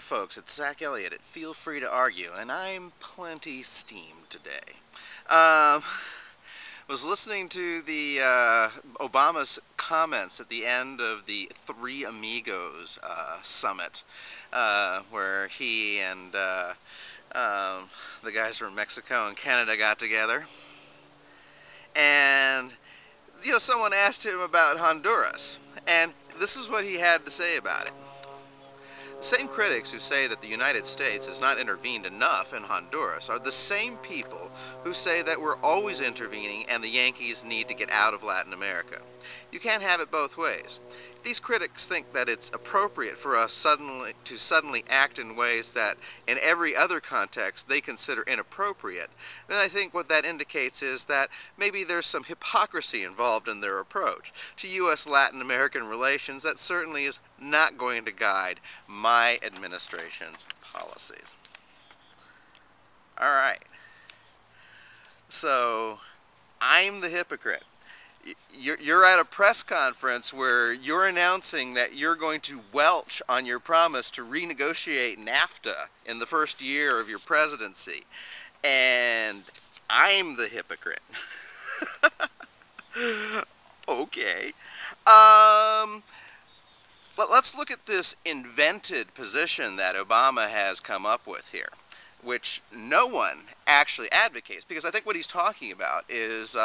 folks, it's Zach Elliott at Feel Free to Argue, and I'm plenty steamed today. Was listening to the Obama's comments at the end of the Three Amigos summit, where he and the guys from Mexico and Canada got together, and someone asked him about Honduras, and this is what he had to say about it. The same critics who say that the United States has not intervened enough in Honduras are the same people who say that we're always intervening and the Yankees need to get out of Latin America. You can't have it both ways. If these critics think that it's appropriate for us to suddenly act in ways that in every other context they consider inappropriate, then I think what that indicates is that maybe there's some hypocrisy involved in their approach to U.S.-Latin American relations that certainly is not going to guide my administration's policies. Alright, so I'm the hypocrite. You're at a press conference where you're announcing that you're going to welch on your promise to renegotiate NAFTA in the first year of your presidency, and I'm the hypocrite. Okay. Let's look at this invented position that Obama has come up with here, which no one actually advocates, because I think what he's talking about is,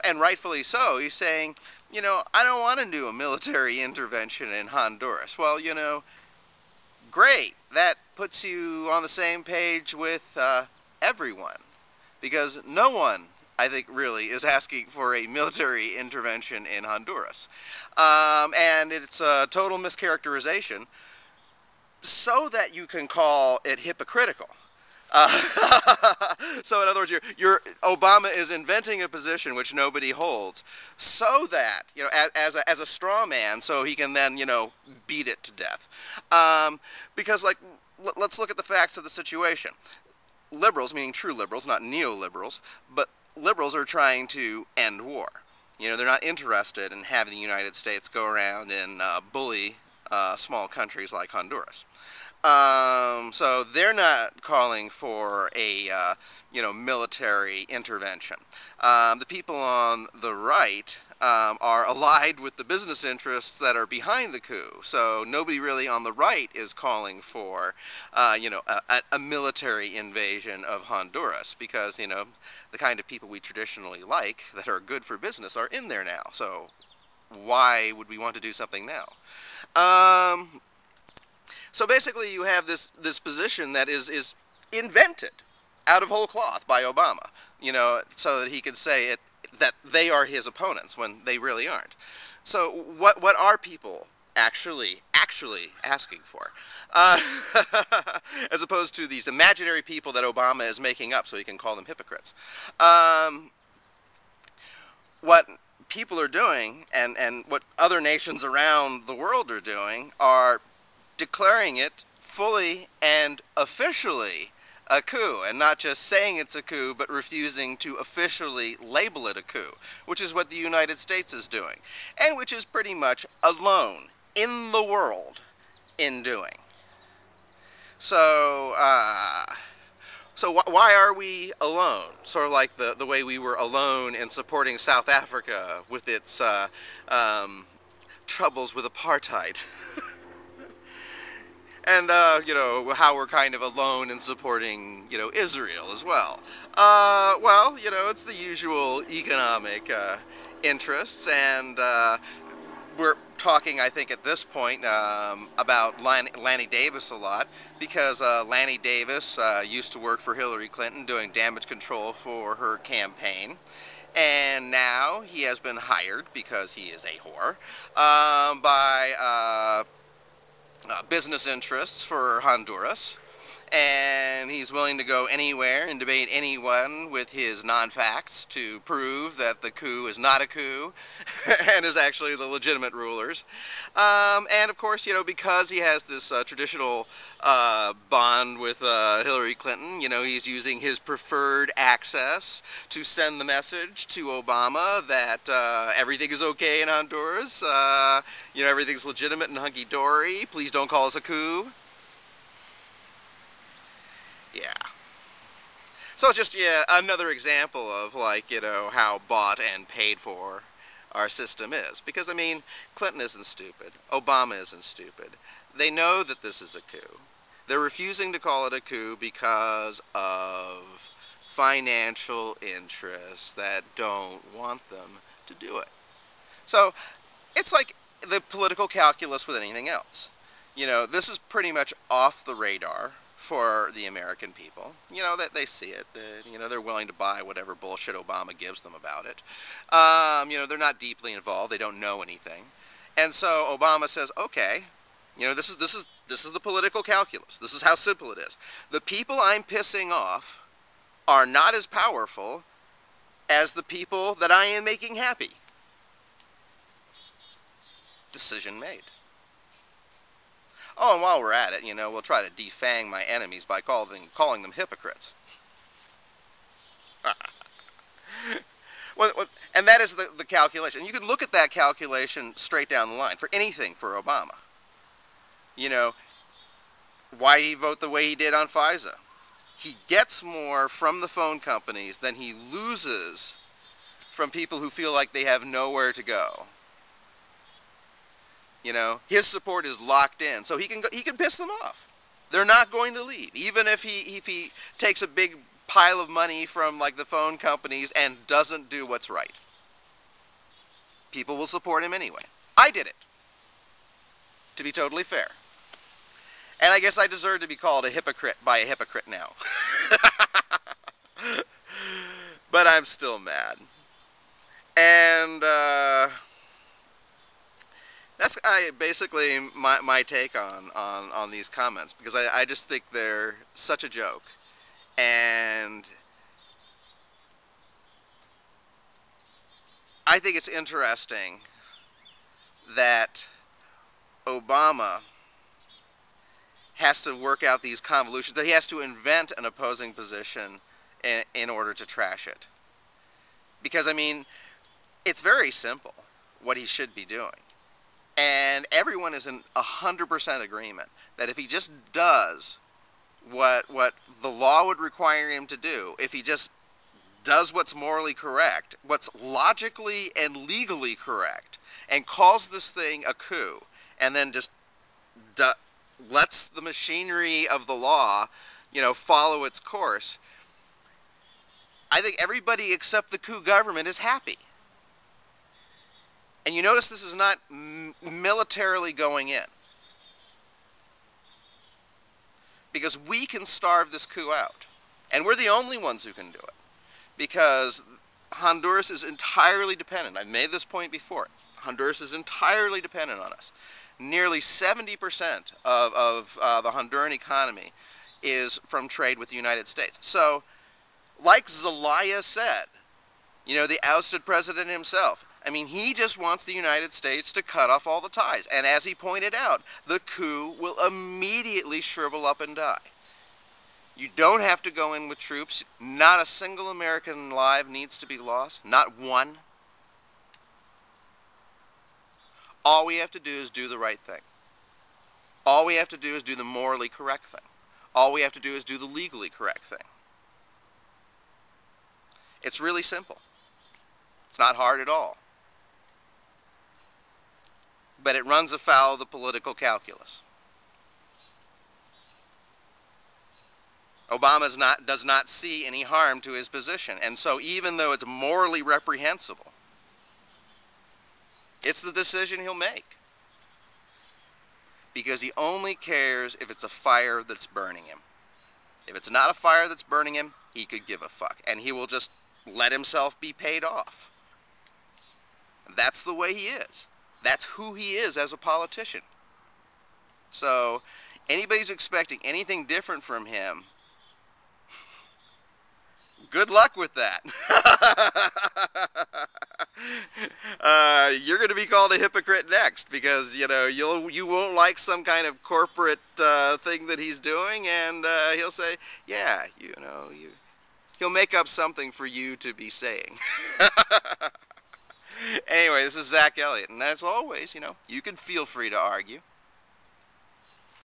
and rightfully so, he's saying, I don't want to do a military intervention in Honduras. Well, great. That puts you on the same page with everyone, because no one, I think, really is asking for a military intervention in Honduras. And it's a total mischaracterization so that you can call it hypocritical. So in other words, Obama is inventing a position which nobody holds, so that, as a straw man, so he can then, beat it to death. Because, let's look at the facts of the situation. Liberals, meaning true liberals, not neoliberals, but liberals are trying to end war. They're not interested in having the United States go around and bully small countries like Honduras. So they're not calling for a, military intervention. The people on the right are allied with the business interests that are behind the coup. So nobody really on the right is calling for, a military invasion of Honduras, because, the kind of people we traditionally like that are good for business are in there now. So why would we want to do something now? So basically you have this position that is invented out of whole cloth by Obama, so that he could say that they are his opponents when they really aren't. So what are people actually asking for? As opposed to these imaginary people that Obama is making up so he can call them hypocrites. What people are doing, and what other nations around the world are doing, are declaring it fully and officially a coup, and not just saying it's a coup, but refusing to officially label it a coup, which is what the United States is doing, and which is pretty much alone in the world in doing. So, why are we alone? Sort of like the way we were alone in supporting South Africa with its troubles with apartheid. And, how we're kind of alone in supporting, Israel as well. Well, it's the usual economic interests, and we're talking, I think, at this point about Lanny Davis a lot, because Lanny Davis used to work for Hillary Clinton doing damage control for her campaign. And now he has been hired, because he is a whore, by business interests for Honduras, and he's willing to go anywhere and debate anyone with his non-facts to prove that the coup is not a coup and is actually the legitimate rulers. And of course, because he has this traditional bond with Hillary Clinton, he's using his preferred access to send the message to Obama that everything is okay in Honduras, everything's legitimate and hunky-dory, please don't call us a coup. Yeah. So it's just, yeah, another example of, like, you know, how bought and paid for our system is. Because, I mean, Clinton isn't stupid. Obama isn't stupid. They know that this is a coup. They're refusing to call it a coup because of financial interests that don't want them to do it. So it's like the political calculus with anything else. You know, this is pretty much off the radar for the American people. You know, that they see it. You know, they're willing to buy whatever bullshit Obama gives them about it. You know, they're not deeply involved. They don't know anything. And so Obama says, okay, you know, this is the political calculus. This is how simple it is. The people I'm pissing off are not as powerful as the people that I am making happy. Decision made. Oh, and while we're at it, you know, we'll try to defang my enemies by calling them hypocrites. And that is the calculation. You can look at that calculation straight down the line for anything for Obama. You know, why did he vote the way he did on FISA? He gets more from the phone companies than he loses from people who feel like they have nowhere to go. You know, his support is locked in, so he can piss them off. They're not going to leave, even if he takes a big pile of money from, like, the phone companies and doesn't do what's right. People will support him anyway. I did it, to be totally fair. And I guess I deserve to be called a hypocrite by a hypocrite now. But I'm still mad. And that's basically my take on these comments, because I just think they're such a joke. And I think it's interesting that Obama has to work out these convolutions, that he has to invent an opposing position in order to trash it. Because, I mean, it's very simple what he should be doing. And everyone is in 100% agreement that if he just does what the law would require him to do, if he just does what's morally correct, what's logically and legally correct, and calls this thing a coup, and then just lets the machinery of the law, you know, follow its course, I think everybody except the coup government is happy. And you notice this is not militarily going in. Because we can starve this coup out. And we're the only ones who can do it. Because Honduras is entirely dependent. I've made this point before. Honduras is entirely dependent on us. Nearly 70% of the Honduran economy is from trade with the United States. So, like Zelaya said, you know, the ousted president himself, I mean, he just wants the United States to cut off all the ties. And as he pointed out, the coup will immediately shrivel up and die. You don't have to go in with troops. Not a single American life needs to be lost. Not one. All we have to do is do the right thing. All we have to do is do the morally correct thing. All we have to do is do the legally correct thing. It's really simple. It's not hard at all. But it runs afoul of the political calculus. Obama does not see any harm to his position. And so even though it's morally reprehensible, it's the decision he'll make. Because he only cares if it's a fire that's burning him. If it's not a fire that's burning him, he could give a fuck. And he will just let himself be paid off. That's the way he is. That's who he is as a politician. So, anybody who's expecting anything different from him, good luck with that. You're going to be called a hypocrite next, because, you know, you won't like some kind of corporate thing that he's doing, and he'll say, yeah, you know, he'll make up something for you to be saying. Anyway, this is Zach Elliott, and as always, you know, you can feel free to argue.